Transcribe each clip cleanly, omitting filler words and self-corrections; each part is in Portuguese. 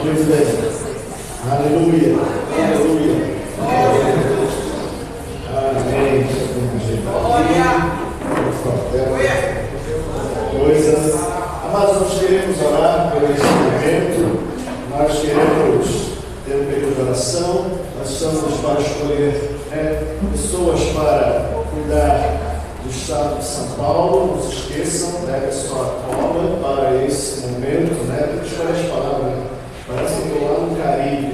Pois é. Aleluia. Aleluia. Amém. Coisas. Amados, nós queremos orar por esse momento. Nós queremos ter um período de oração. Nós estamos para escolher pessoas para cuidar do estado de São Paulo. Não se esqueçam, leve a sua cola para esse momento. Tem que escolher as palavras. Parece que estou lá no Caribe.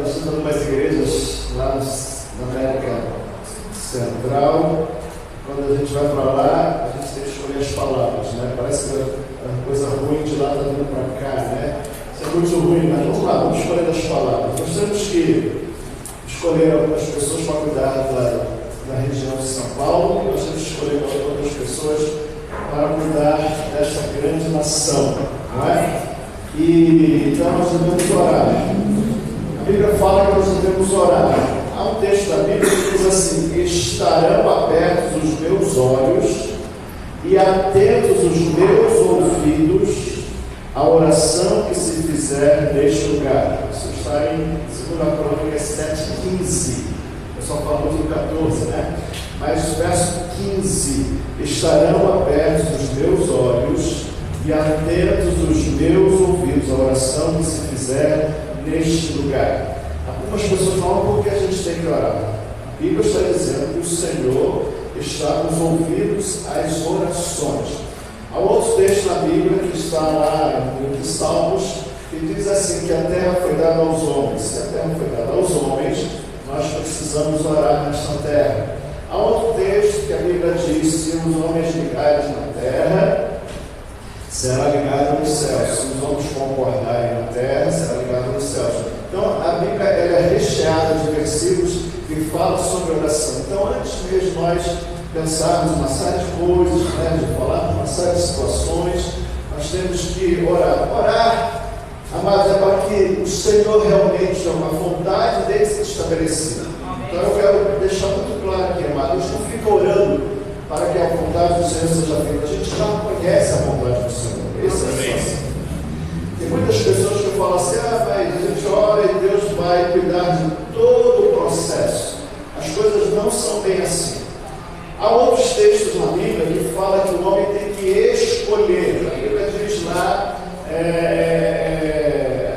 Nós estamos umas igrejas lá na América Central. Quando a gente vai para lá, a gente tem que escolher as palavras. Parece que a coisa ruim de lá está vindo para cá. Isso é muito ruim, mas vamos lá, vamos escolher as palavras. Nós temos que escolher algumas pessoas para cuidar da região de São Paulo. Nós temos que escolher outras pessoas para cuidar desta grande nação. Não é? E então nós devemos orar. A Bíblia fala que nós devemos orar. Há um texto da Bíblia que diz assim: estarão abertos os meus olhos e atentos os meus ouvidos à oração que se fizer neste lugar. Isso está em 2 Crônicas 7:15. Eu só falo do 14, Mas verso 15: estarão abertos os meus olhos e atentos os meus ouvidos à oração que se fizer neste lugar. Algumas pessoas falam porque a gente tem que orar. A Bíblia está dizendo que o Senhor está nos ouvidos às orações. Há outro texto na Bíblia que está lá em Salmos que diz assim: que a terra foi dada aos homens. Se a terra foi dada aos homens, nós precisamos orar nesta terra. Há outro texto que a Bíblia diz: se os homens ligarem na terra, será ligado nos céus. Se os homens concordarem na terra, será ligado nos céus. Então, a Bíblia ela é recheada de versículos que falam sobre oração. Então, antes mesmo nós pensarmos em uma série de coisas, de falar de uma série de situações, nós temos que orar. Orar, amados, é para que o Senhor realmente, a vontade dele seja estabelecida. Então, eu quero deixar muito claro aqui, amados, a gente não fica orando para que a vontade do Senhor seja feita. A gente já conhece a vontade do Senhor. Essa é a situação. Tem muitas pessoas que falam assim: mas a gente ora e Deus vai cuidar de todo o processo. As coisas não são bem assim. Há outros textos na Bíblia que falam que o homem tem que escolher. A Bíblia diz lá,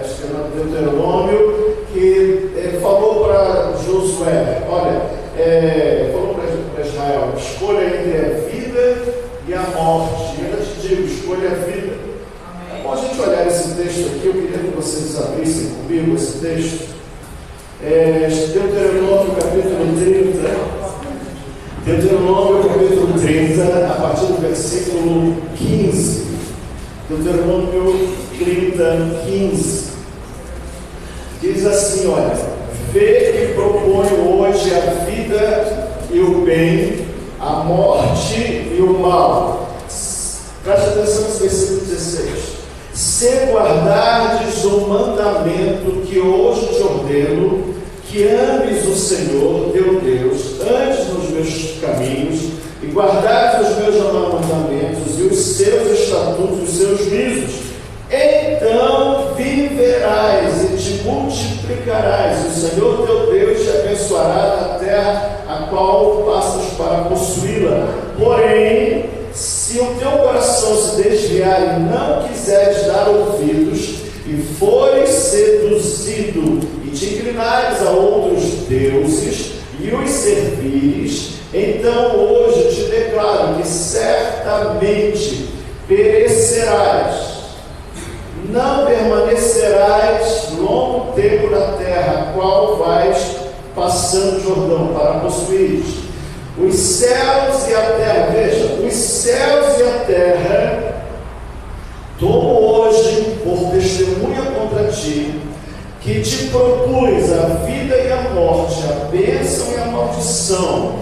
acho que é no Deuteronômio, que falou para Josué: olha, falou para Israel, escolha entre a vida e a morte. E eu te digo, escolha a vida. É bom a gente olhar esse texto aqui. Eu queria que vocês abrissem comigo esse texto. Deuteronômio capítulo 30. Deuteronômio capítulo 30, a partir do versículo 15. Deuteronômio 30, 15. Diz assim: olha, vê que proponho hoje a vida e o bem, a morte e o mal. Preste atenção nesse versículo 16. Se guardardes o mandamento que hoje te ordeno, que ames o Senhor teu Deus, andes nos meus caminhos, e guardares os meus mandamentos e os seus estatutos, os seus juízos, então viverás e te multiplicarás, e o Senhor teu Deus te abençoará na terra a qual passas para possuí-la. Porém, se o teu coração se desviar e não quiseres dar ouvidos, e fores seduzido, e te inclinares a outros deuses, e os servires, então hoje te declaro que certamente perecerás, não permanecerás longo tempo na terra, a qual vais passando o Jordão para possuires. Os céus e a terra, veja, os céus e a terra tomo hoje por testemunha contra ti, que te propus a vida e a morte, a bênção e a maldição.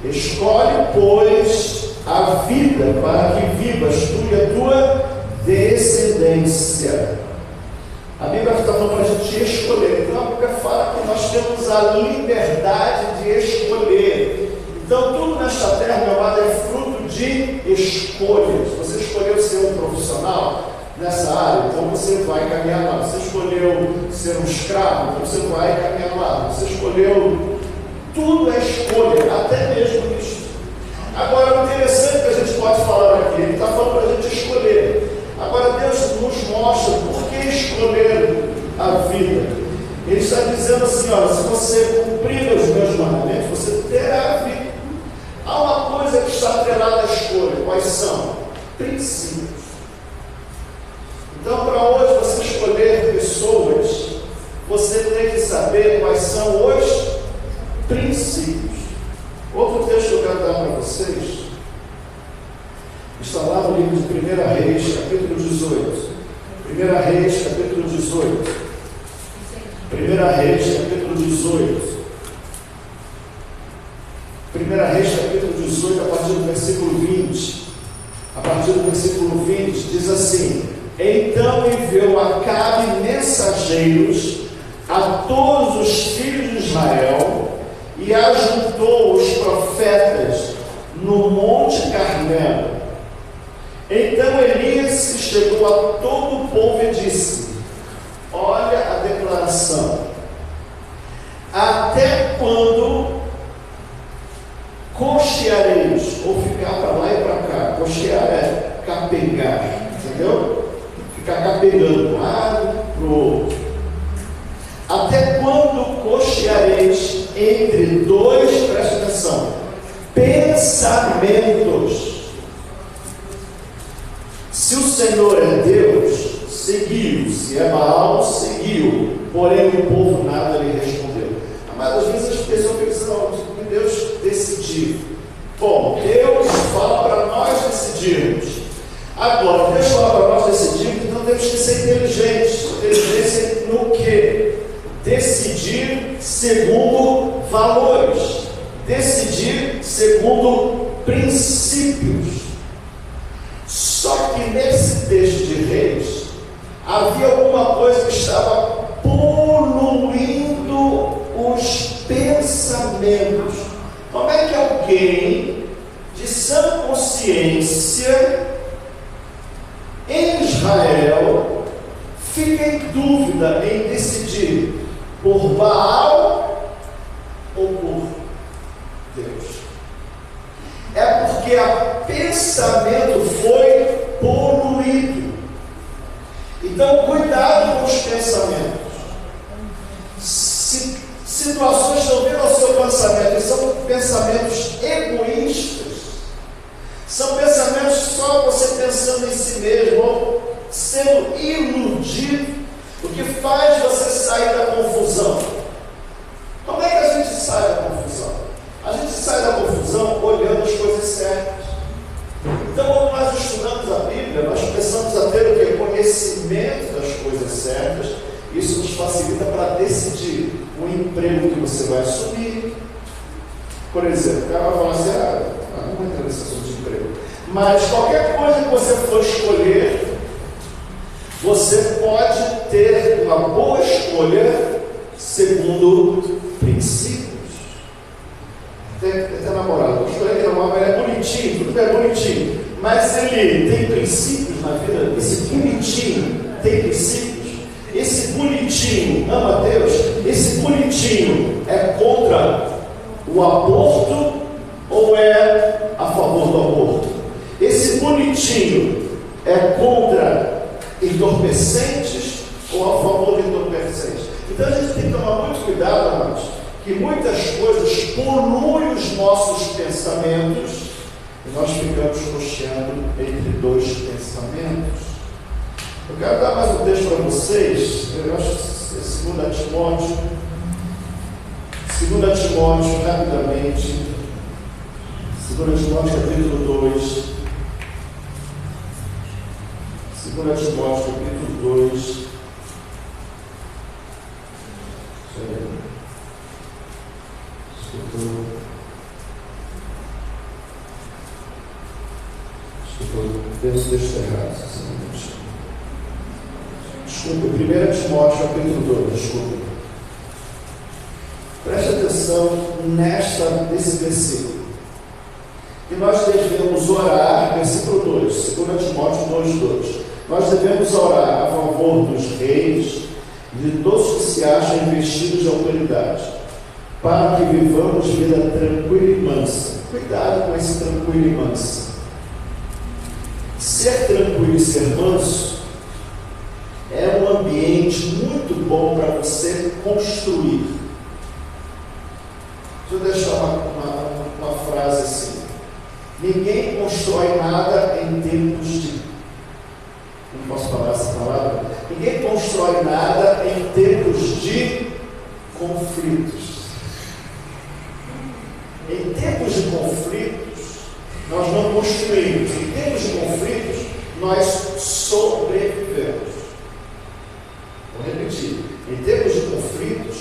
Escolhe, pois, a vida para que vivas tu e a tua descendência. A Bíblia está falando para a gente escolher. Então a Bíblia fala que nós temos a liberdade de escolher. Então tudo nesta terra, meu amado, é fruto de escolhas. Você escolheu ser um profissional, nessa área, então você vai caminhar lá. Você escolheu ser um escravo, então você vai caminhar lá. Você escolheu, tudo é escolha, até mesmo isso. Agora, o interessante que a gente pode falar aqui, ele está falando para a gente escolher. Agora, Deus nos mostra por que escolher a vida. Ele está dizendo assim, olha, se você cumprir os meus mandamentos, você terá a vida. Há uma coisa que está atrelada à escolha. Quais são? Princípios. Então, para hoje você escolher pessoas, você tem que saber quais são os princípios. Outro texto que eu quero dar para vocês está lá no livro de 1 Reis, capítulo 18. 1 Reis, capítulo 18. 1 Reis, capítulo 18. 1 Reis, capítulo 18, a partir do versículo 20. A partir do versículo 20, diz assim: então enviou Acabe mensageiros a todos os filhos de Israel e ajuntou os profetas no Monte Carmelo. Então Elias chegou a todo o povo e disse: olha a declaração, até quando cocheareis, ou ficar para lá e para cá? Cochear é capegar, entendeu? Ficar capegando de um lado para o outro. Até quando cocheareis entre dois, presta atenção, pensamentos? Se o Senhor é Deus, seguiu. Se é Baal, seguiu. Porém o povo nada lhe respondeu. Mas às vezes as pessoas pensam que Deus decidiu. Bom, Deus fala para nós decidirmos. Agora, Deus fala para nós decidirmos, então temos que ser inteligentes. Inteligência no quê? Decidir segundo valores. Decidir segundo princípios. Só que nesse texto de Reis, havia alguma coisa que estava poluindo os pensamentos. Como é que alguém de sã consciência em Israel fica em dúvida em decidir por Baal ou por Deus? É porque o pensamento foi poluído. Então, cuidado com os pensamentos. Situações estão vindo ao seu pensamento, e são pensamentos egoístas, são pensamentos só você pensando em si mesmo, ou sendo iludido, o que faz você sair da confusão. Como é que a gente sai da confusão? A gente sai da confusão olhando as coisas certas. Então, quando nós estudamos a Bíblia, nós começamos a ter o quê? Conhecimento das coisas certas. Isso nos facilita para decidir o emprego que você vai assumir. Por exemplo, o cara vai falar assim: não vou entrar nesse assunto de emprego. Mas qualquer coisa que você for escolher, você pode ter uma boa escolha segundo princípios. Tem namorado, vou escolher que namorado, ele é bonitinho, tudo é bonitinho, mas ele tem princípios na vida. Esse bonitinho tem princípios. Esse bonitinho ama Deus. Esse bonitinho é contra o aborto ou é a favor do aborto? Esse bonitinho é contra entorpecentes ou a favor de entorpecentes? Então a gente tem que tomar muito cuidado, amados, que muitas coisas poluem os nossos pensamentos e nós ficamos cocheando entre dois pensamentos. Eu quero dar mais um texto para vocês. Eu acho que é 2 Timóteo. 2 Timóteo, rapidamente. 2 Timóteo, capítulo 2. 2 Timóteo, capítulo 2. Desculpa, eu texto errado. Desculpa, 1 Timóteo, capítulo 2, desculpa. Preste atenção nesse versículo. Que nós devemos orar, versículo 2, 2 Timóteo 2:2. Nós devemos orar a favor dos reis e de todos que se acham investidos de autoridade, para que vivamos vida tranquila e mansa. Cuidado com esse tranquilo e mansa. Ser tranquilo e ser manso é um ambiente muito bom para você construir. Deixa eu deixar uma frase assim. Ninguém constrói nada em tempos de... Não posso falar essa palavra? Ninguém constrói nada em tempos de conflitos. Em tempos de conflitos, nós não construímos. Em tempos de conflitos, nós sobrevivemos. Vou repetir. Em tempos de conflitos,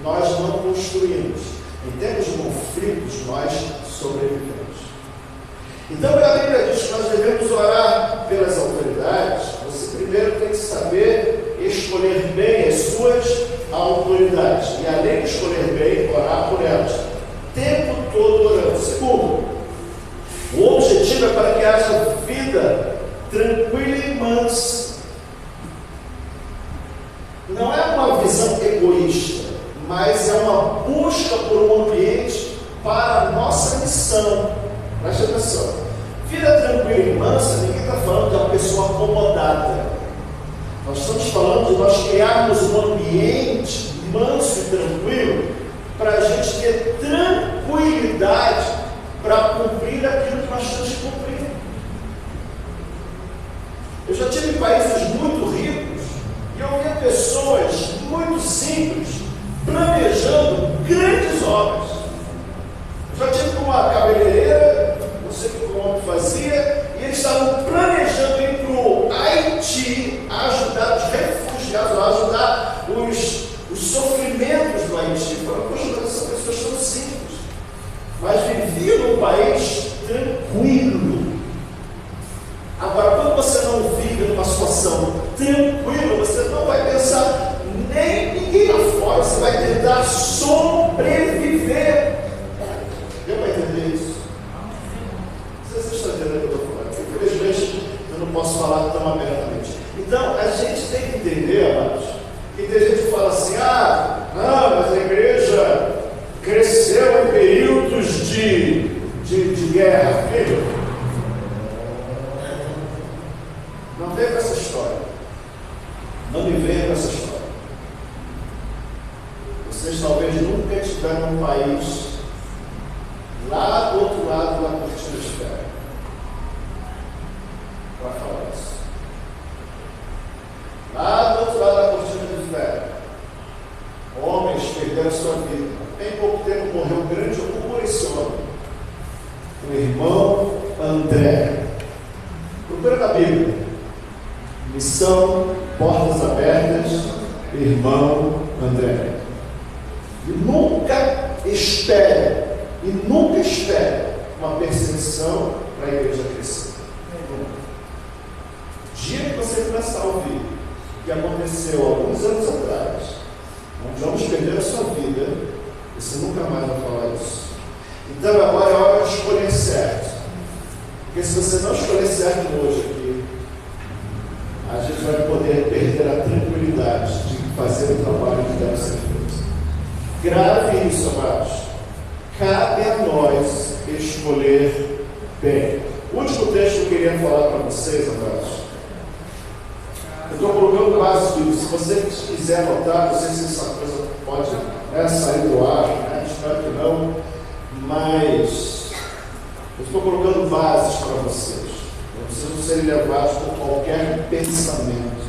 nós não construímos. Em tempos de conflitos, nós sobrevivemos. Então, a Bíblia diz que nós devemos orar pelas autoridades. Você primeiro tem que saber escolher bem as suas autoridades. E além de escolher bem, orar por elas. O tempo todo orando. Segundo, o objetivo é para que haja vida tranquila e mansa. Não é uma visão egoísta, mas é uma busca por um ambiente para a nossa missão. Preste atenção. Vida tranquila e mansa, ninguém está falando de uma pessoa acomodada. Nós estamos falando de nós criarmos um ambiente manso e tranquilo para a gente ter tranquilidade para cumprir aquilo que nós temos que cumprir. Eu já tive em países muito ricos e eu via pessoas muito simples planejando grandes obras. Eu já tive uma cabeleireira, não sei o que o homem fazia, e eles estavam planejando ir para o Haiti, ajudar os refugiados, ajudar os sofrimentos do Haiti. Falaram, poxa, essas pessoas são simples, mas viviam num país tranquilo. Agora, quando você não vive numa situação tranquila, você não vai pensar nem ninguém lá fora, você vai tentar sobreviver. Deu para entender isso? Vocês estão entendendo o que eu estou falando? Infelizmente, eu não posso falar tão abertamente. Então, a gente tem que entender, amados, que tem gente que fala assim, não, mas a igreja cresceu em períodos de guerra. Filho, não vem com essa história. Não me venha com essa história. Vocês talvez nunca estiveram num país lá do outro lado da cortina de ferro para falar isso. Lá do outro lado da cortina de ferro, homens perderam sua vida. Em pouco tempo morreu um grande humor esse homem, o irmão André. Procura na Bíblia. Missão, portas abertas, irmão André. E nunca espere uma perseguição para a igreja crescer. O dia que você começar a ouvir o que aconteceu alguns anos atrás, onde vamos perder a sua vida, você nunca mais vai falar isso. Então agora é hora de escolher certo. Porque se você não escolher certo hoje aqui, a gente vai poder perder a tranquilidade de fazer o trabalho que deve ser feito. Grave isso, amados. Cabe a nós escolher bem. O último texto que eu queria falar para vocês, amados. Eu estou colocando base disso. Se você quiser anotar, não sei se essa coisa pode sair do ar, espero que não, mas eu estou colocando bases para vocês. Não precisam ser levados por qualquer pensamento.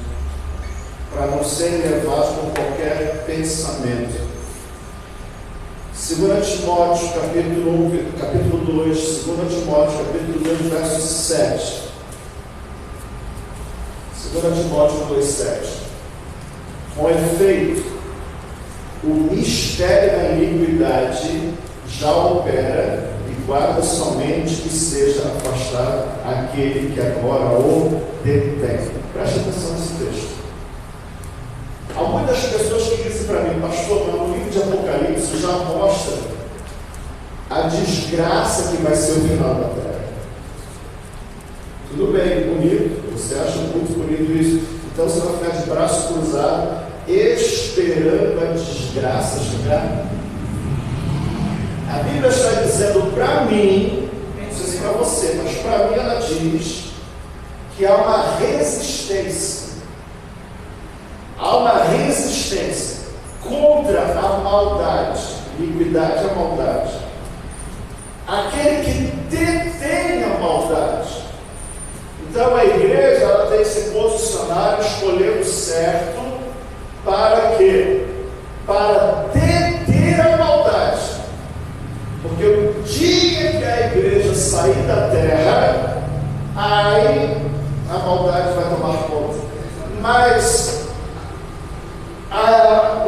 Para não serem levados por qualquer pensamento. 2 Timóteo, capítulo 2, 2 Timóteo, capítulo 2, verso 7. 2 Timóteo 2, 7. Com efeito, o mistério da iniquidade já opera e guarda somente que seja afastado aquele que agora o detém. Preste atenção nesse texto. Há muitas pessoas que dizem para mim, pastor, no livro de Apocalipse já mostra a desgraça que vai ser o final da terra. Tudo bem, bonito, você acha muito bonito. bonito isso. Então você vai ficar de braço cruzado, esperando a desgraça chegar. A Bíblia está dizendo para mim, não sei se para você, mas para mim ela diz que há uma resistência. Há uma resistência contra a maldade. Iniquidade é a maldade. Aquele que detém a maldade. Então a igreja ela tem que se posicionar, escolher o certo, para quê? Para deter a maldade. Porque o dia que a igreja sair da terra, aí a maldade vai tomar conta. Mas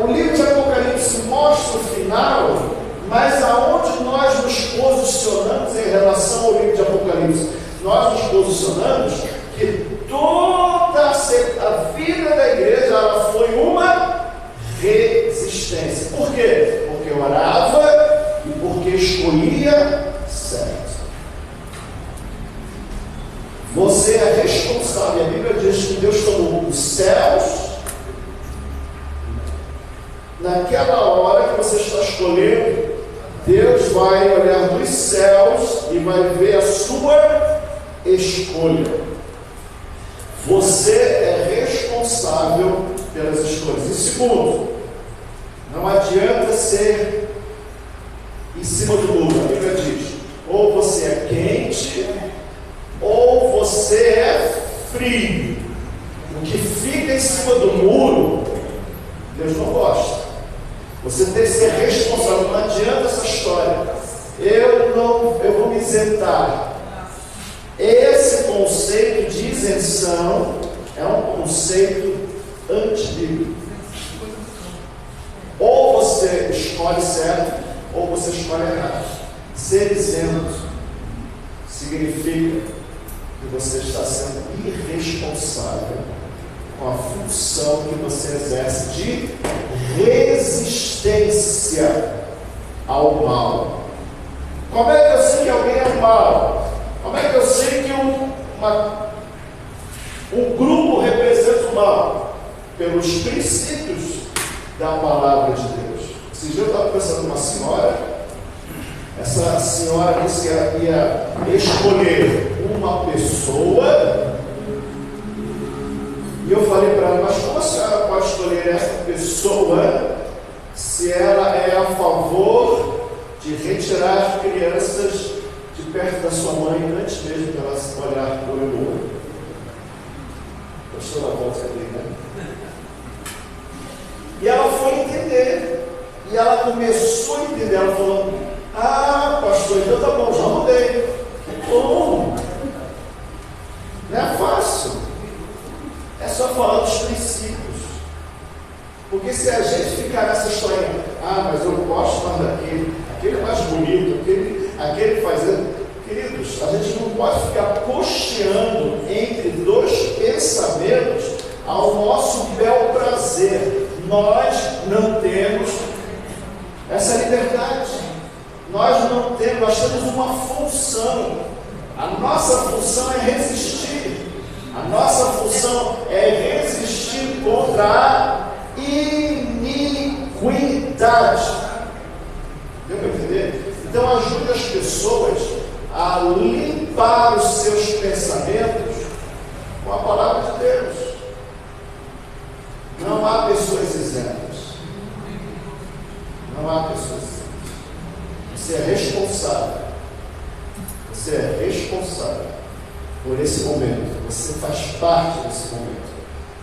o livro de Apocalipse mostra o final, mas aonde nós nos posicionamos em relação ao livro de Apocalipse? Nós nos posicionamos que toda a vida da igreja ela foi uma resistência. Por quê? Porque orava e porque escolhia certo. Você é responsável. A Bíblia diz que Deus tomou os céus. Naquela hora que você está escolhendo, Deus vai olhar dos céus e vai ver a sua escolha. Você é responsável pelas escolhas. E segundo, não adianta ser em cima do muro. A Bíblia diz: ou você é quente, ou você é frio. O que fica em cima do muro, Deus não gosta. Você tem que ser responsável. Não adianta essa história. Eu vou me isentar. Esse conceito de isenção é um conceito antibíblico. Ou você escolhe certo, ou você escolhe errado. Ser isento significa que você está sendo irresponsável com a função que você exerce de resistência ao mal. Como é que eu sei que alguém é mal? Como é que eu sei que um grupo representa o mal? Pelos princípios da palavra de Deus. Esse dia eu estava pensando numa senhora. Essa senhora disse que ia escolher uma pessoa. E eu falei para ela: mas como a senhora pode escolher essa pessoa se ela é a favor de retirar crianças de perto da sua mãe antes mesmo de ela se olhar para o olho? Gostou da volta ali, né? E ela foi entender. E ela começou a entender. Ela falou: ah, pastor, então tá bom, já mudei. Bom, não é fácil. É só falar dos princípios. Porque se a gente ficar nessa história, ah, mas eu gosto mais daquele, aquele é mais bonito, aquele faz. Queridos, a gente não pode ficar cocheando entre dois pensamentos ao nosso bel prazer. Nós não temos essa liberdade. Nós temos uma função. A nossa função é resistir. A nossa função é resistir contra a iniquidade. Deu para entender? Então ajude as pessoas a limpar os seus pensamentos com a palavra de Deus. Não há pessoas isentas. Não há pessoas isentas. Você é responsável. Você é responsável por esse momento. Você faz parte desse momento.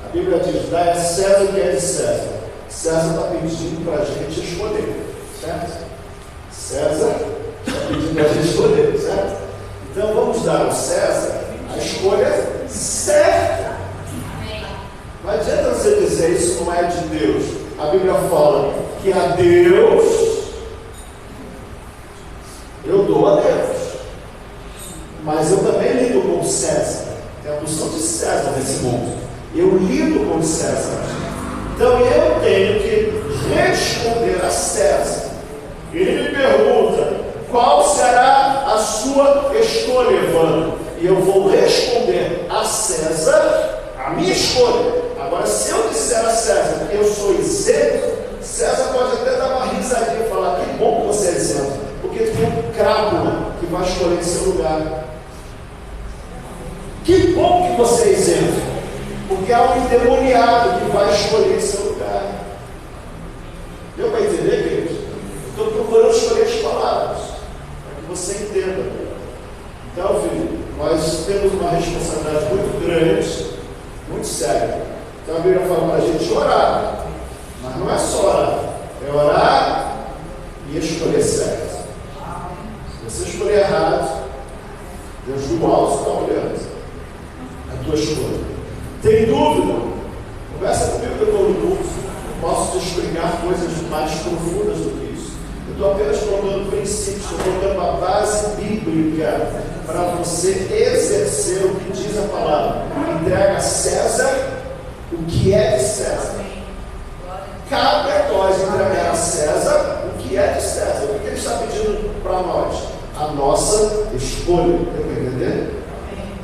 A Bíblia diz: dá a César o que é de César. César está pedindo para a gente escolher, certo? César está pedindo para a gente escolher, certo? Então vamos dar ao César a escolha certa. Não adianta você dizer isso não é de Deus. A Bíblia fala que a Deus eu dou a Deus, mas eu também lido com o César. Tem a função de César nesse mundo. Eu lido com o César. Então eu tenho que responder a César. Ele me pergunta: qual será a sua escolha, Evandro? E eu vou responder a César a minha escolha. Agora, se eu disser a César que eu sou isento, César pode até dar uma risadinha e falar: que bom que você é isento, porque tem um crápula que vai escolher em seu lugar. Que bom que você é isento, porque há um endemoniado que vai escolher em seu lugar. Deu para entender, queridos? Estou procurando escolher as palavras para que você entenda. Então, filho, nós temos uma responsabilidade muito grande, muito séria. Então a Bíblia fala para a gente orar, mas não é só orar, é orar e escolher certo. Se você escolher errado, Deus do alto está olhando a tua escolha. Tem dúvida? Conversa comigo depois do curso. Eu posso te explicar coisas mais profundas do que isso. Eu estou apenas colocando princípios, estou colocando uma base bíblica para você exercer o que diz a palavra. Entrega a César o que é de César. Cabe a nós entregar a César o que é de César. O que ele está pedindo para nós? A nossa escolha. Deu para entender?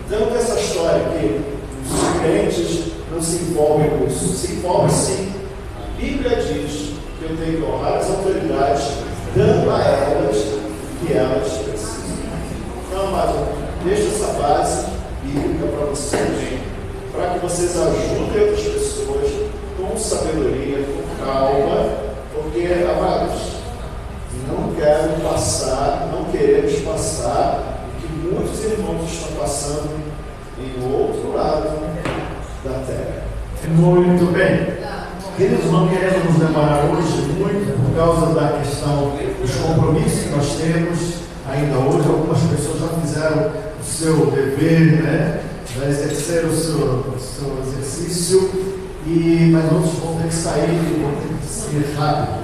Então, essa história que os crentes não se envolvem com isso. Se envolvem sim. A Bíblia diz que eu tenho que honrar as autoridades, dando a elas o que elas precisam. Então, amado, deixa essa base bíblica para vocês, para que vocês ajudem outras pessoas com sabedoria, com calma, porque, amados, não queremos passar o que muitos irmãos estão passando em outro lado da terra. Muito bem. Queridos, não queremos nos demorar hoje muito por causa da questão dos compromissos que nós temos ainda hoje. Algumas pessoas já fizeram o seu dever, né? Já exerceram o seu exercício, mas outros vão ter que sair e vão ter que seguir rápido.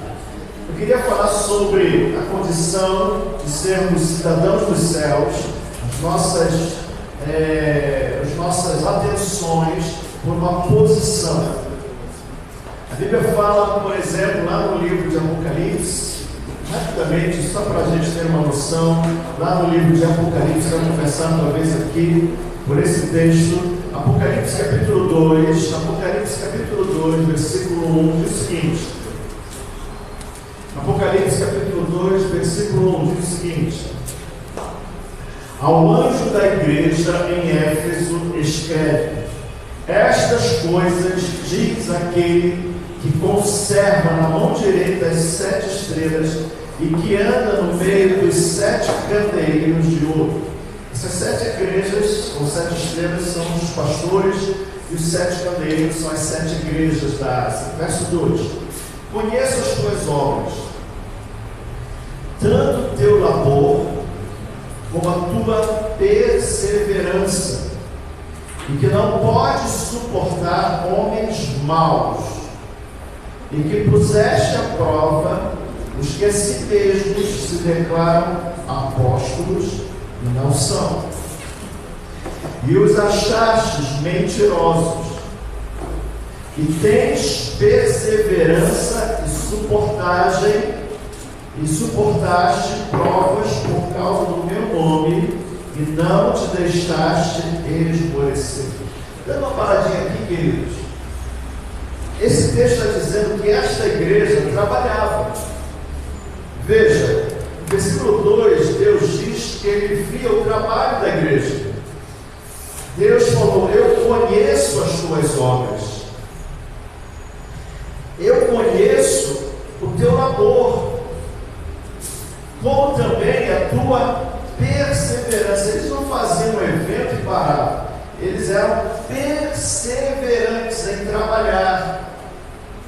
Eu queria falar sobre a condição de sermos cidadãos dos céus, as nossas atenções por uma posição. A Bíblia fala, por exemplo, lá no livro de Apocalipse, rapidamente, só para a gente ter uma noção, lá no livro de Apocalipse, vamos começar talvez aqui por esse texto, Apocalipse capítulo 2, versículo 1, diz o seguinte. Apocalipse capítulo 2, versículo 1, diz o seguinte: ao anjo da igreja em Éfeso escreve: estas coisas diz aquele que conserva na mão direita as 7 estrelas e que anda no meio dos 7 candeeiros de ouro. Essas 7 igrejas, ou 7 estrelas, são os pastores, e os 7 candeeiros são as 7 igrejas da Ásia. Verso 2: conheço as tuas obras, tanto o teu labor como a tua perseverança, e que não podes suportar homens maus, e que puseste à prova os que a si mesmos se declaram apóstolos e não são, e os achastes mentirosos, e tens perseverança e suportaste provas por causa do meu nome, e não te deixaste esmorecer. Dando uma paradinha aqui, queridos. Esse texto está dizendo que esta igreja trabalhava. Veja, no versículo 2, Deus diz que ele via o trabalho da igreja. Deus falou: eu conheço as tuas obras, eu conheço o teu labor, como também a tua perseverança. Eles não faziam um evento e paravam, eles eram perseverantes em trabalhar,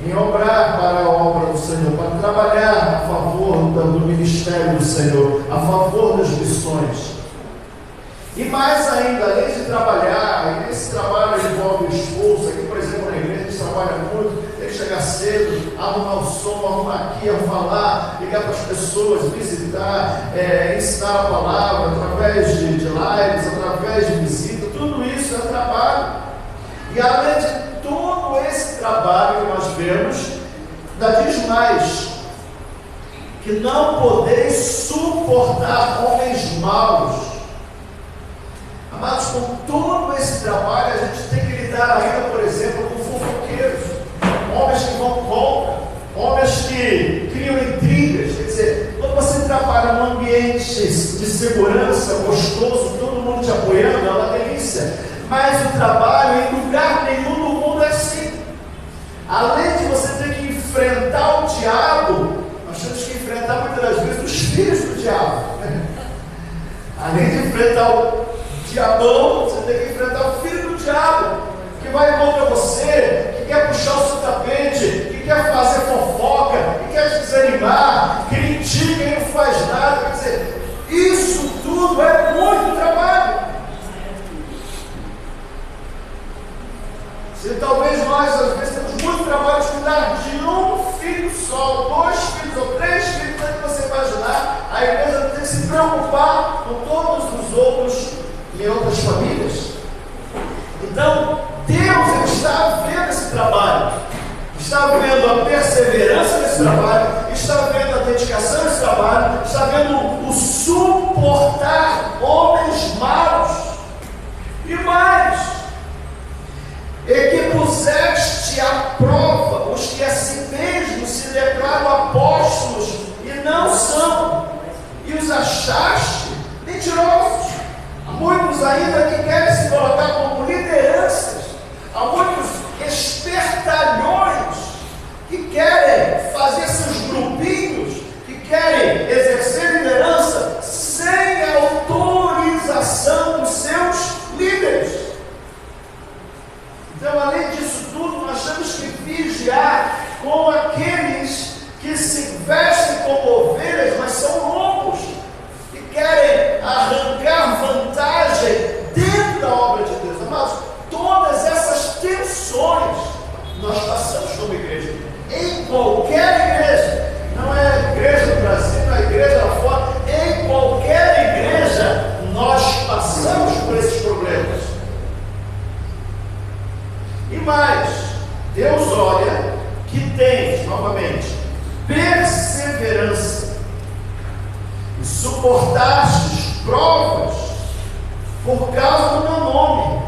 em obrar para a obra do Senhor, para trabalhar a favor do ministério do Senhor, a favor das missões. E mais ainda, além de trabalhar, e esse trabalho envolve o esforço. Aqui, por exemplo, na igreja, a gente trabalha muito, tem que chegar cedo, arrumar o som, arrumar aqui, falar, ligar para as pessoas, visitar, ensinar a palavra, através de lives, através de visita. Tudo isso é trabalho. E além de todo esse trabalho que nós vemos, ainda diz mais: que não podeis suportar homens maus. Amados, com todo esse trabalho, a gente tem que lidar ainda, por exemplo, com fofoqueiros, homens que vão contra, homens que criam intrigas. Quer dizer, quando você trabalha num ambiente de segurança, gostoso, todo mundo te apoiando, é uma delícia. Mas o trabalho em lugar nenhum do mundo é assim. Além de você ter que enfrentar o diabo, nós temos que enfrentar muitas das vezes os filhos do diabo. Além de enfrentar o diabão, você tem que enfrentar o filho do diabo, que vai contra você, que quer puxar o seu tapete, que quer fazer fofoca, que quer te desanimar, critica e não faz nada. Quer dizer, isso tudo é muito trabalho. Se talvez nós, às vezes, temos muito trabalho de cuidar de um filho só, 2 filhos ou 3 filhos, tanto que você imaginar, a igreja tem que se preocupar com todos os outros e outras famílias. Então, Deus ele está vendo esse trabalho, está vendo a perseverança desse trabalho, está vendo a dedicação desse trabalho, está vendo o suportar homens maus e mais. E que puseste à prova os que a si mesmos se declaram apóstolos e não são, e os achaste mentirosos. Há muitos ainda que querem se colocar como lideranças, há muitos espertalhões que querem fazer seus grupinhos, que querem exercer liderança sem autorização dos seus líderes. Então, além disso tudo, nós temos que vigiar com aqueles que se vestem como ovelhas, mas são lobos, que querem arrancar vantagem dentro da obra de Deus. Mas todas essas tensões nós passamos como igreja, em qualquer igreja, não é a igreja do Brasil, não é a igreja lá fora, em qualquer igreja nós passamos por esses problemas. E mais, Deus olha que tens, novamente, perseverança e suportastes provas por causa do meu nome.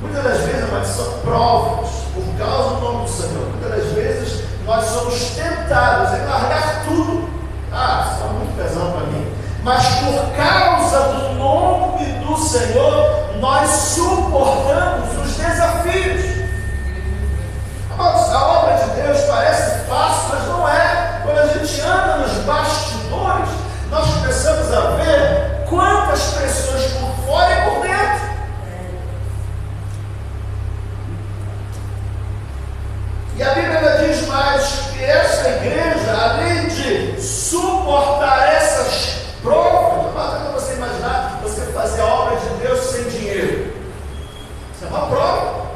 Muitas das vezes, mas são provas por causa do nome do Senhor. Muitas das vezes nós somos tentados em largar tudo. Isso está muito pesado para mim. Mas por causa do nome do Senhor, nós suportamos os desafios. A obra de Deus parece fácil, mas não é. Quando a gente anda nos bastidores, nós começamos a ver quantas pressões por fora e por dentro. E a Bíblia diz mais que essa igreja, além de suportar essas provas, não dá para você imaginar você fazer a obra de Deus sem dinheiro. Isso é uma prova.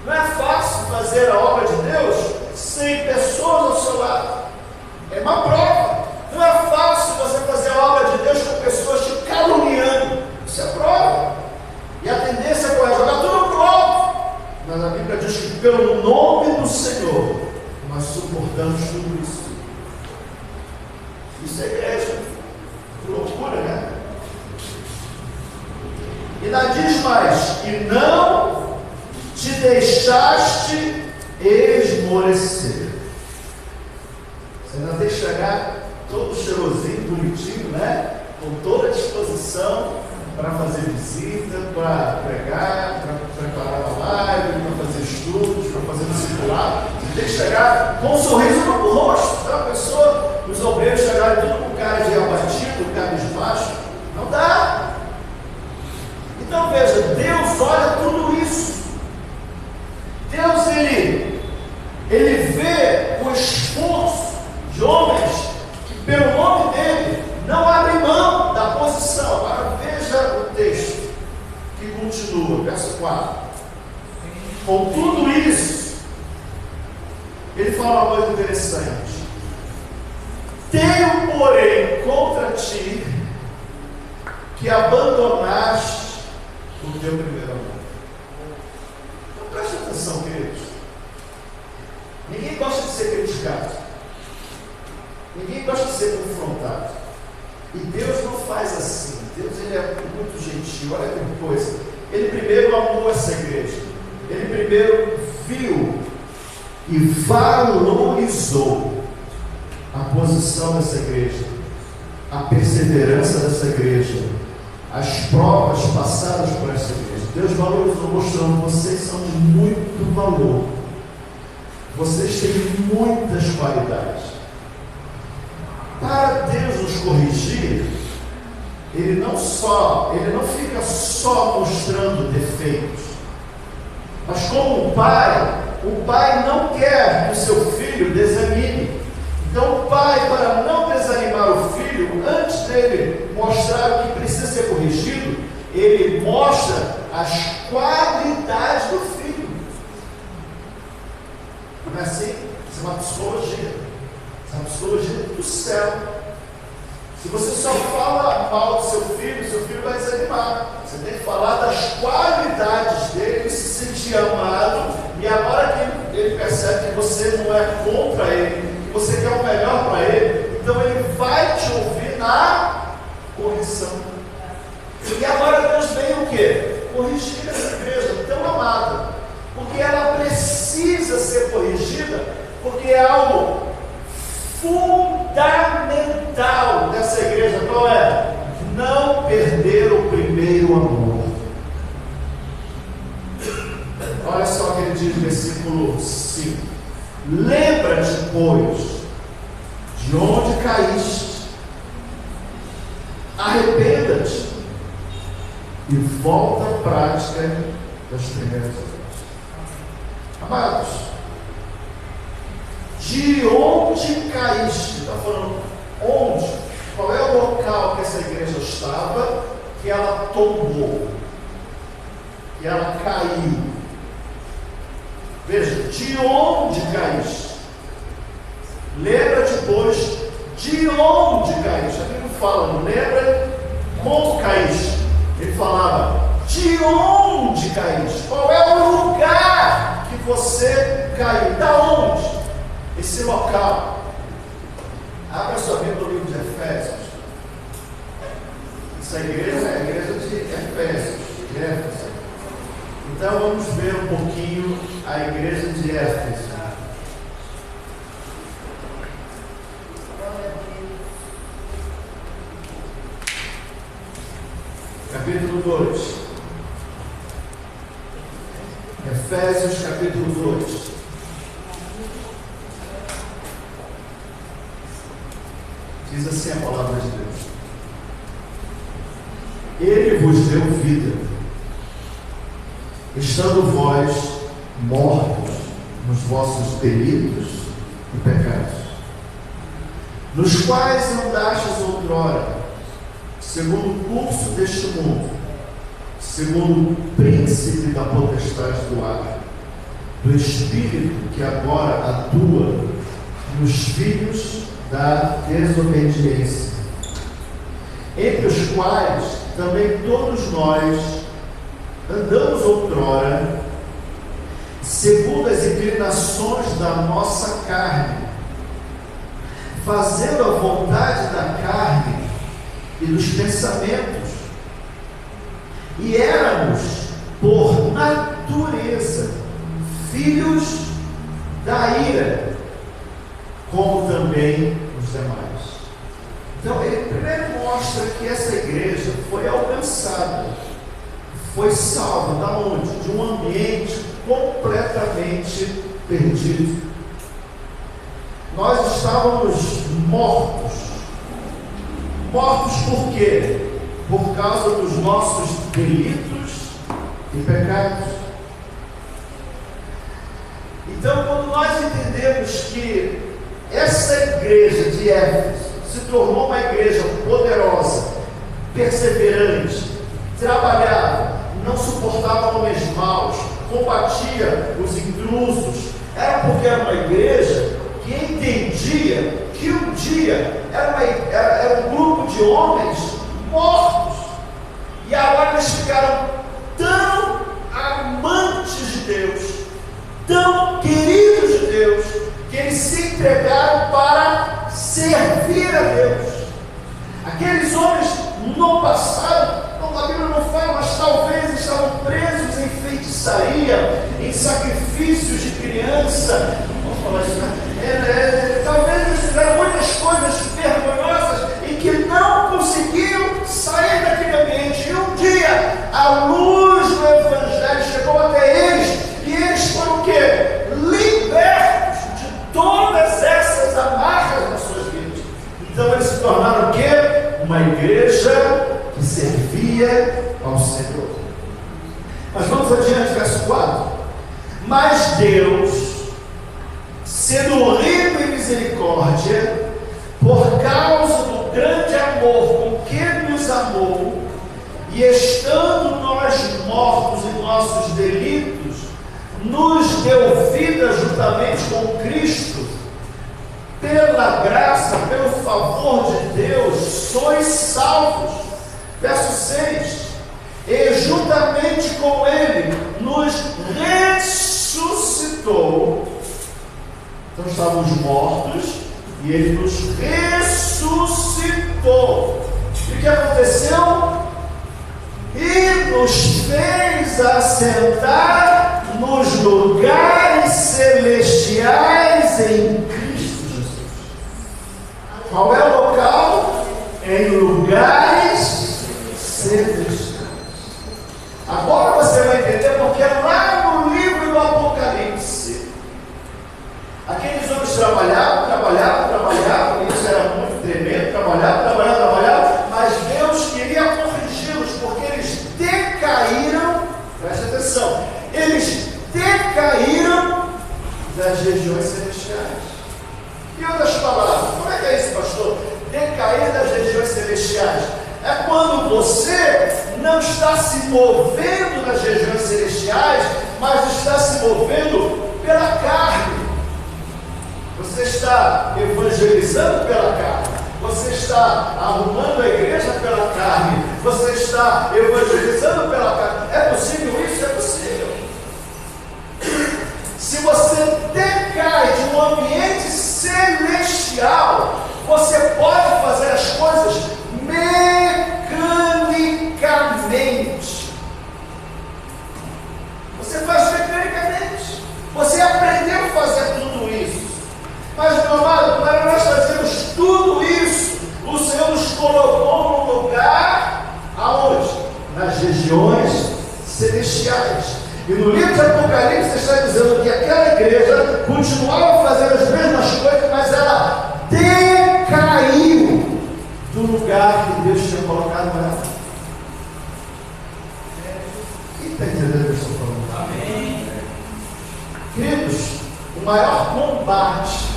Não é fácil fazer a obra de Deus sem pessoas ao seu lado. É uma prova. Não é fácil você fazer a obra de Deus com pessoas te caluniando. Isso é prova. E a tendência é jogar tudo pro alto. Mas a Bíblia diz que pelo nome do Senhor nós suportamos tudo isso. Isso é igreja. Que loucura, né? E ainda diz mais: e não te deixaste esmorecer. Você ainda tem que chegar todo cheirosinho, bonitinho, né? Com toda a disposição para fazer visita, para pregar, para preparar a live, para fazer estudos, para fazer discipulado. Você tem que chegar com um sorriso no rosto. Tá? A pessoa, os obreiros chegarem tudo com cara de abatido, cabisbaixo. Não dá. Então veja, Deus olha tudo isso. Deus, ele vê o esforço de homens que, pelo nome dele, não abrem mão da posição. Agora veja o texto que continua, verso 4. Com tudo isso, ele fala uma coisa interessante. Tenho, porém, contra ti que abandonaste o teu primeiro amor. Então preste atenção, queridos. Ninguém gosta de ser criticado. Ninguém gosta de ser confrontado. E Deus não faz assim. Deus, ele é muito gentil. Olha que coisa. Ele primeiro amou essa igreja. Ele primeiro viu e valorizou a posição dessa igreja, a perseverança dessa igreja, as provas passadas por essa igreja. Deus valorizou, mostrando: vocês são de muito valor, vocês têm muitas qualidades. Para Deus nos corrigir, Ele não fica só mostrando defeitos, mas como o pai não quer que o seu filho desanime. Então o pai, para não desanimar o filho, antes dele mostrar o que precisa ser corrigido, ele mostra as qualidades do filho. Não é assim? Isso é uma psicologia. Isso é uma psicologia do céu. Se você só fala mal do seu filho vai desanimar. Você tem que falar das qualidades dele, ele se sentir amado, e agora que ele percebe que você não é contra ele, que você quer o melhor para ele, então ele vai te ouvir na correção. E agora Deus vem o quê? Corrigir essa igreja tão amada, porque ela precisa ser corrigida, porque é algo fundamental dessa igreja. Qual é? Não perder o primeiro amor. Olha só o que ele diz no versículo 5: lembra-te, pois, de onde caíste, arrependa-te e volta à prática das primeiras obras. Amados, de onde caíste? Está falando onde? Qual é o local que essa igreja estava, que ela tombou, que ela caiu? Veja, de onde caíste? Lembra-te, pois, de onde caíste. Aqui não fala, não lembra como caíste. Ele falava, de onde caíste? Qual é o lugar que você caiu? Da onde? Esse local. Abra sua Bíblia no livro de Efésios. Essa igreja é a igreja de Efésios, de Éfeso. Então vamos ver um pouquinho a igreja de Éfeso. Capítulo 2. Efésios capítulo 2. Diz assim a palavra de Deus: Ele vos deu vida, estando vós mortos nos vossos delitos e pecados, nos quais andastes outrora, segundo o curso deste mundo, segundo o príncipe da potestade do ar, do espírito que agora atua nos filhos da desobediência, entre os quais também todos nós andamos outrora, segundo as inclinações da nossa carne, fazendo a vontade da carne e dos pensamentos, e éramos, por natureza, filhos da ira, como também os demais. Então ele primeiro mostra que essa igreja foi alcançada, foi salva da onde? De um ambiente completamente perdido. Nós estávamos mortos. Mortos por quê? Por causa dos nossos delitos e pecados. Então, quando nós entendemos que essa igreja de Éfeso se tornou uma igreja poderosa, perseverante, trabalhava, não suportava homens maus, combatia os intrusos, era porque era uma igreja que entendia que um dia era um grupo de homens mortos, e agora eles ficaram tão amantes de Deus, tão queridos de Deus, que eles se entregaram para servir a Deus. Aqueles homens no passado não a Bíblia não fala, mas talvez estavam presos em feitiçaria, em sacrifícios de criança. Vamos falar isso, né? Talvez eles fizeram muitas coisas vergonhosas e que não conseguiam sair daquele ambiente. E um dia, a luz do Evangelho chegou até eles, e eles foram o quê? Libertos de todas essas amarras nas suas vidas. Então eles se tornaram o quê? Uma igreja que servia ao Senhor. Mas vamos adiante, verso 4. Mas Deus, sendo rico em misericórdia, por causa do grande amor com que nos amou, e estando nós mortos em nossos delitos, nos deu vida juntamente com Cristo. Pela graça, pelo favor de Deus, sois salvos. Verso 6. E juntamente com Ele nos ressuscitou. Então estávamos mortos e Ele nos ressuscitou. E o que aconteceu? E nos fez assentar nos lugares celestiais em Cristo Jesus. Qual é o local? Em lugares celestiais. Agora você vai entender porque lá no livro do Apocalipse, aqueles homens trabalhavam, e isso era muito tremendo, trabalhavam, mas Deus queria corrigi-los, porque eles decaíram, preste atenção, eles decaíram das regiões celestiais. Em outras palavras, como é que é isso, pastor? Decair das regiões celestiais é quando você não está se movendo nas regiões celestiais, mas está se movendo pela carne. Você está evangelizando pela carne, você está arrumando a igreja pela carne, você está evangelizando pela carne. É possível isso? É possível. Se você decai de um ambiente celestial, você pode fazer as coisas mecanicamente. Você faz mecanicamente. Você aprendeu a fazer tudo isso. Mas, meu amado, para nós fazermos tudo isso, o Senhor nos colocou num lugar aonde? Nas regiões celestiais. E no livro de Apocalipse está dizendo que aquela igreja continuava fazendo as mesmas coisas, mas ela decaiu do lugar que Deus tinha colocado ela. Quem está entendendo o que eu estou falando? Amém. Queridos, o maior combate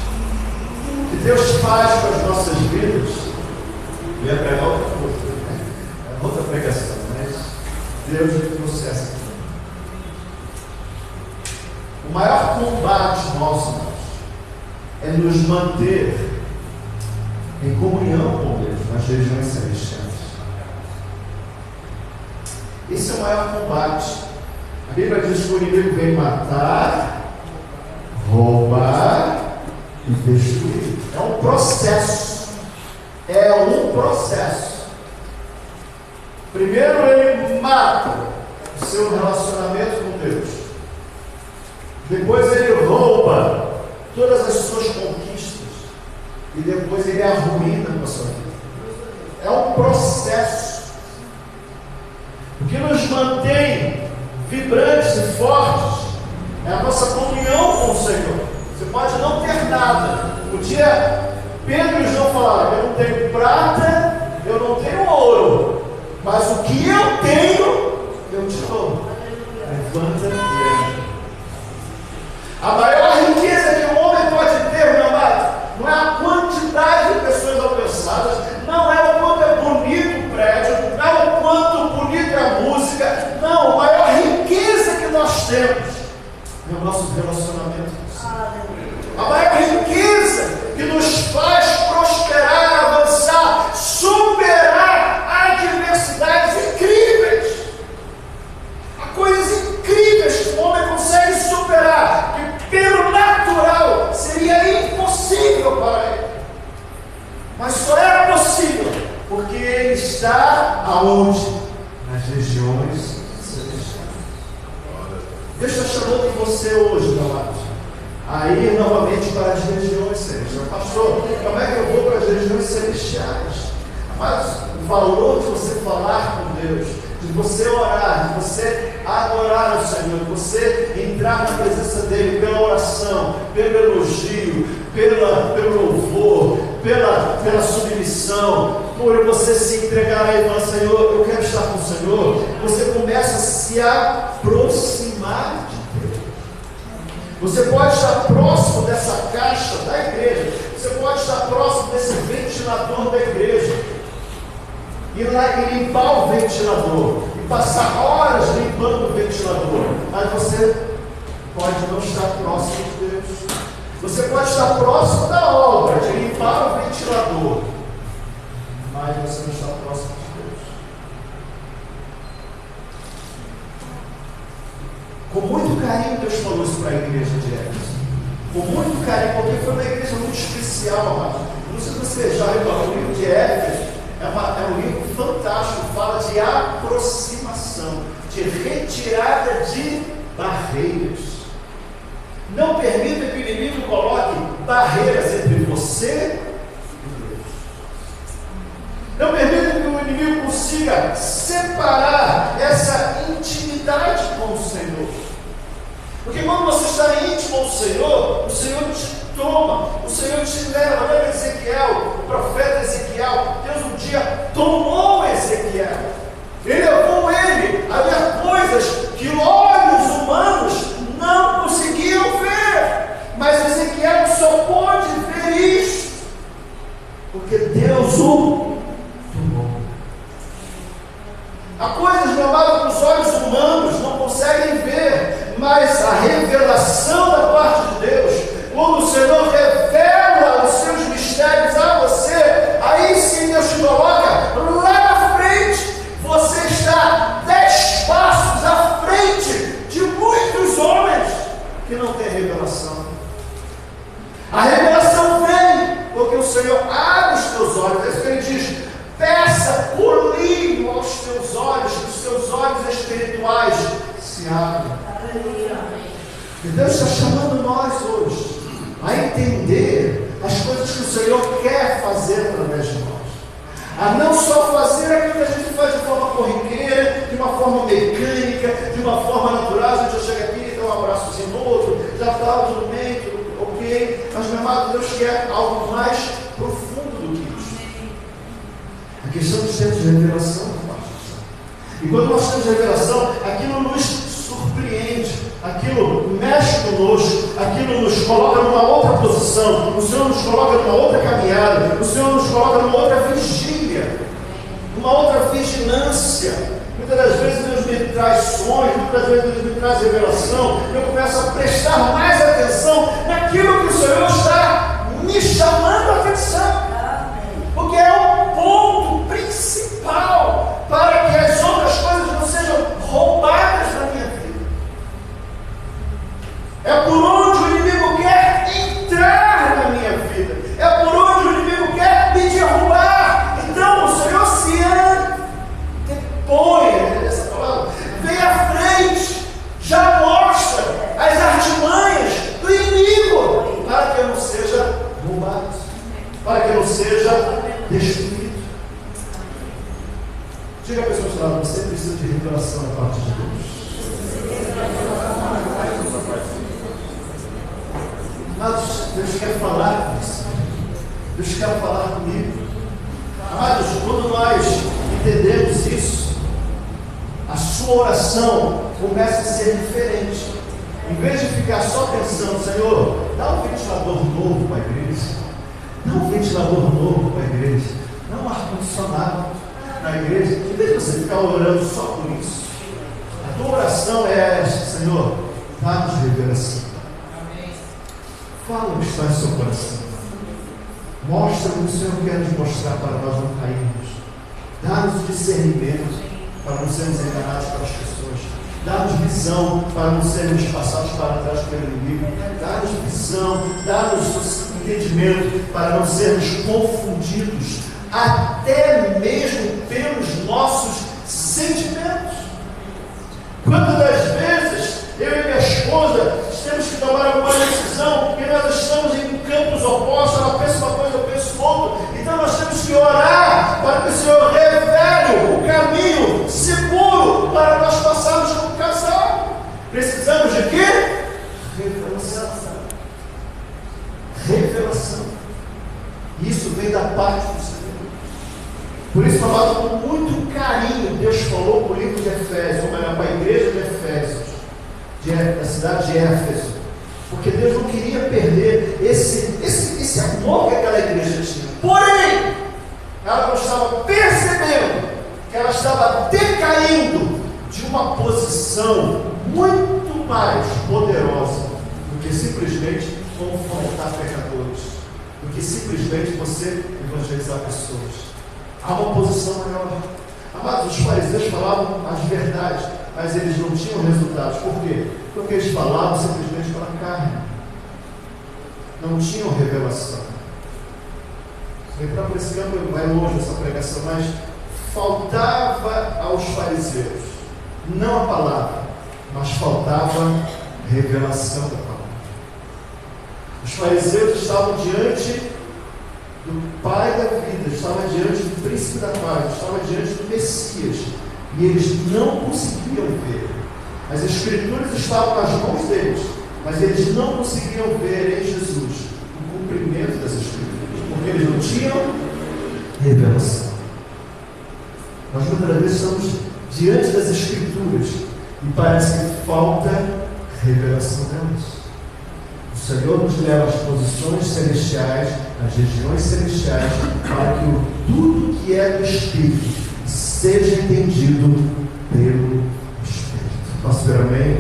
que Deus faz com as nossas vidas, eu ia pregar outra coisa, né? É outra pregação, mas Deus me trouxe essa. O maior combate nosso, é nos manter em comunhão com Deus nas regiões celestiais. Esse é o maior combate. A Bíblia diz que o inimigo vem matar, roubar e destruir. É um processo. É um processo. Primeiro ele mata o seu relacionamento com Deus. Depois ele rouba todas as suas conquistas. E depois ele arruína a sua vida. É um processo. O que nos mantém vibrantes e fortes é a nossa comunhão com o Senhor. Você pode não ter nada. Um dia Pedro e João falaram: eu não tenho prata, eu não tenho ouro, mas o que eu tenho, eu te dou. Levanta e anda. A maior riqueza que o homem pode ter, meu amado, não é a quantidade de pessoas alcançadas, não é o quanto é bonito o prédio, não é o quanto bonito é a música, não, a maior riqueza que nós temos é o nosso relacionamento com o Senhor. A maior riqueza que nos faz prosperar, avançar, superar adversidades incríveis. Há coisas incríveis que o homem consegue superar, que pelo natural seria impossível para ele. Mas só era possível porque ele está aonde? Na você hoje, meu amado, a ir novamente para as regiões celestiais. Pastor, como é que eu vou para as regiões celestiais? Mas o valor de você falar com Deus, de você orar, de você adorar o Senhor, de você entrar na presença dEle pela oração, pelo elogio, pelo louvor, pela submissão, por você se entregar a Ele e falar: Senhor, eu quero estar com o Senhor. Você começa a se aproximar de Deus. Você pode estar próximo dessa caixa da igreja, você pode estar próximo desse ventilador da igreja, ir lá e limpar o ventilador, e passar horas limpando o ventilador, mas você pode não estar próximo de Deus. Você pode estar próximo da obra, de limpar o ventilador, mas você não está próximo de Deus. Com muito carinho Deus falou isso para a igreja de Éfeso. Com muito carinho, porque foi uma igreja muito especial, amado. Não sei se você já reparou, o livro de Éfeso é um livro fantástico, fala de aproximação, de retirada de barreiras. Não permita que o inimigo coloque barreiras entre você e Deus. Não permita que o inimigo consiga separar essa intimidade com o Senhor. Porque quando você está íntimo ao Senhor, o Senhor te toma, o Senhor te leva. Lembra Ezequiel, o profeta Ezequiel? Deus um dia tomou Ezequiel. Ele levou ele a ver coisas que olhos humanos não conseguiam ver. Mas Ezequiel só pôde ver isso porque Deus o tomou. Há coisas, meu amado, que os olhos humanos não conseguem ver, mas a revelação da parte de Deus, quando o Senhor revela os seus mistérios a você, aí sim Deus te coloca lá na frente. Você está 10 passos à frente de muitos homens que não têm revelação. A revelação vem porque o Senhor abre os teus olhos. É isso que Ele diz: peça colírio aos teus olhos, que os teus olhos espirituais se abrem. E Deus está chamando nós hoje a entender as coisas que o Senhor quer fazer através de nós. A não só fazer aquilo que a gente faz de forma corriqueira, de uma forma mecânica, de uma forma natural. A gente já chega aqui, dá um abraçozinho no outro, já fala, tudo bem, tudo ok. Mas, meu amado, Deus quer algo mais profundo do que isso. A questão de termos revelação da parte do Senhor. E quando nós temos revelação, aquilo nos surpreende, aquilo mexe conosco, aquilo nos coloca numa outra posição. O Senhor nos coloca numa outra caminhada, o Senhor nos coloca numa outra vigília, numa outra vigilância. Muitas das vezes Deus me traz sonhos, muitas vezes Deus me traz revelação, eu começo a prestar mais atenção naquilo que o Senhor está me chamando a atenção, porque é o ponto principal para que as outras coisas não sejam roubadas da minha vida. É por onde o inimigo quer entrar na minha vida, é por onde o inimigo quer me derrubar. Então o Senhor se antepõe, essa palavra, vem à frente, já mostra as artimanhas do inimigo, para que eu não seja roubado, para que eu não seja destruído. Diga a pessoa que fala: você precisa de revelação da parte de Deus. Mas Deus quer falar com você. Deus quer falar comigo. Amados, quando nós entendemos isso, a sua oração começa a ser diferente. Em vez de ficar só pensando: Senhor, dá um ventilador novo para a igreja, dá um ventilador novo para a igreja, dá um ar-condicionado na igreja. Em vez de você ficar orando só por isso, a tua oração é esta: Senhor, dá-nos revelação. Fala o que está em seu coração. Mostra o que o Senhor quer nos mostrar para nós não cairmos. Dá-nos discernimento para não sermos enganados pelas pessoas. Dá-nos visão para não sermos passados para trás pelo inimigo. Dá-nos visão, dá-nos entendimento para não sermos confundidos, até mesmo pelos nossos sentimentos. Quantas das vezes eu e minha esposa que tomar alguma decisão, porque nós estamos em campos opostos, ela pensa uma coisa, eu penso outra. Então nós temos que orar para que o Senhor revele o caminho seguro para nós passarmos como casal. Precisamos de quê? Revelação. Revelação. Isso vem da parte do Senhor. Por isso, amado, com muito carinho, Deus falou no livro de Efésios, ou melhor, para a igreja de Efésios, da cidade de Éfeso, porque Deus não queria perder esse amor que aquela igreja tinha. Porém, ela não estava percebendo que ela estava decaindo de uma posição muito mais poderosa do que simplesmente confrontar pecadores, do que simplesmente você evangelizar pessoas. Há uma posição maior. Amados, os fariseus falavam as verdades, mas eles não tinham resultados. Por quê? Porque eles falavam simplesmente pela carne. Não tinham revelação. Entrar por esse campo vai longe essa pregação, mas faltava aos fariseus, não a palavra, mas faltava revelação da palavra. Os fariseus estavam diante do Pai da vida, estavam diante do Príncipe da Paz, estavam diante do Messias, e eles não conseguiam ver. As Escrituras estavam nas mãos deles, mas eles não conseguiam ver em Jesus o cumprimento das Escrituras, porque eles não tinham revelação. Nós muitas vezes estamos diante das Escrituras e parece que falta revelação delas. O Senhor nos leva às posições celestiais, às regiões celestiais, para que tudo que é do Espírito seja entendido pelo Espírito. Posso ver amém?